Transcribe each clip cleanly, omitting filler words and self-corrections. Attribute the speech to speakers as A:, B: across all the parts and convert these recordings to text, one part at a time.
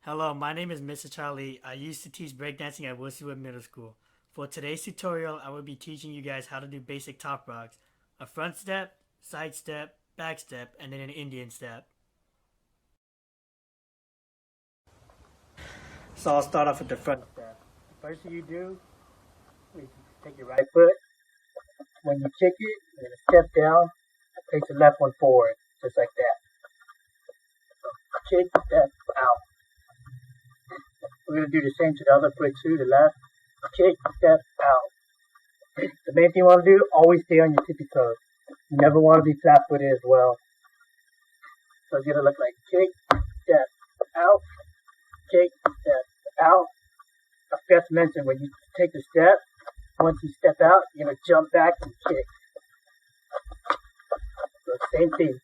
A: Hello, my name is Mr. Charlie. I used to teach breakdancing at Wilsonwood Middle School. For today's tutorial, I will be teaching you guys how to do basic top rocks. A front step, side step, back step, and then an Indian step. So I'll start off with the front step. The first thing you do is take your right foot. When you kick it, you're going to step down and place the left one forward, just like that. So kick, step, out. We're going to do the same to the other foot too, the left. Kick, step, out. The main thing you want to do, always stay on your tippy toes. You never want to be flat-footed as well. So it's going to look like kick, step, out, kick, step, out. I forgot to mention, when you take the step, once you step out, you're going to jump back and kick. So same thing.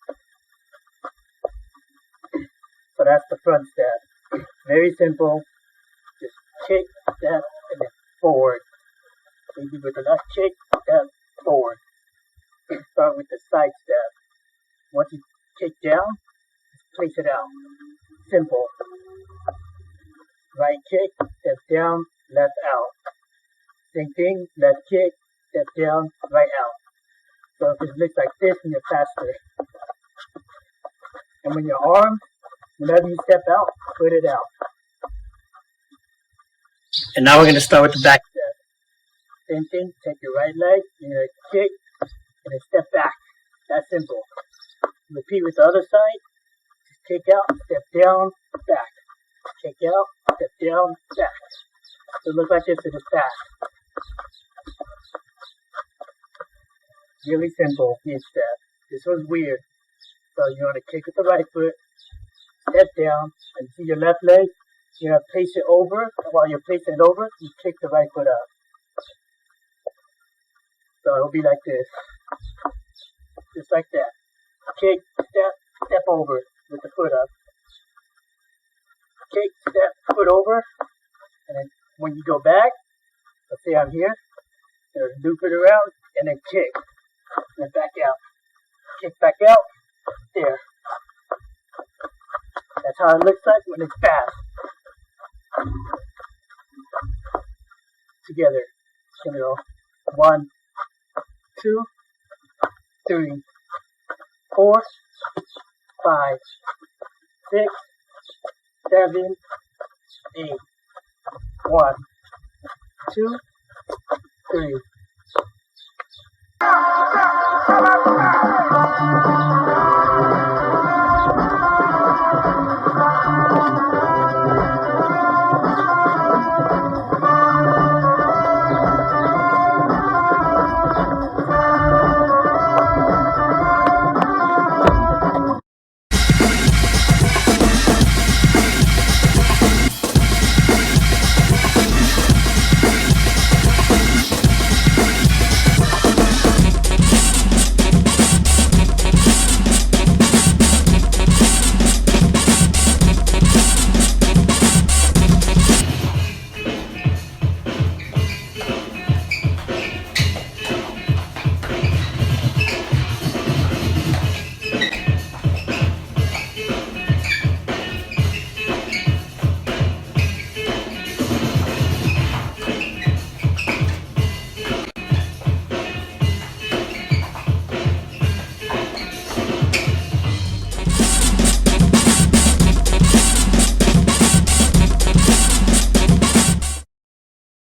A: So that's the front step. Very simple. Just kick, step, and then forward. So you do with the left kick, step, forward. Start with the side step. Once you kick down, place it out. Simple. Right kick, step down, left out. Same thing, left kick, step down, right out. So if it looks like this, then you're faster. And when your arm, whenever you step out, put it out. And now we're going to start with the back step. Same thing, take your right leg, you're going to kick, and then step back. That's simple. Repeat with the other side. Just kick out, step down, back. Kick out, step down, back. So it looks like this in the back. Really simple, each step. This was weird. So you want to kick with the right foot, step down, and see your left leg. You're going to place it over, and while you're placing it over, you kick the right foot up. So it'll be like this. Just like that. Kick, step, step over with the foot up. Kick, step, foot over, and then when you go back, let's say I'm here, loop it around, and then kick, and then back out. Kick back out, there. That's how it looks like when it's fast. Together. It's going to go 1, 2, 3, 4, 5, 6, 7, 8. 1, 2, 3.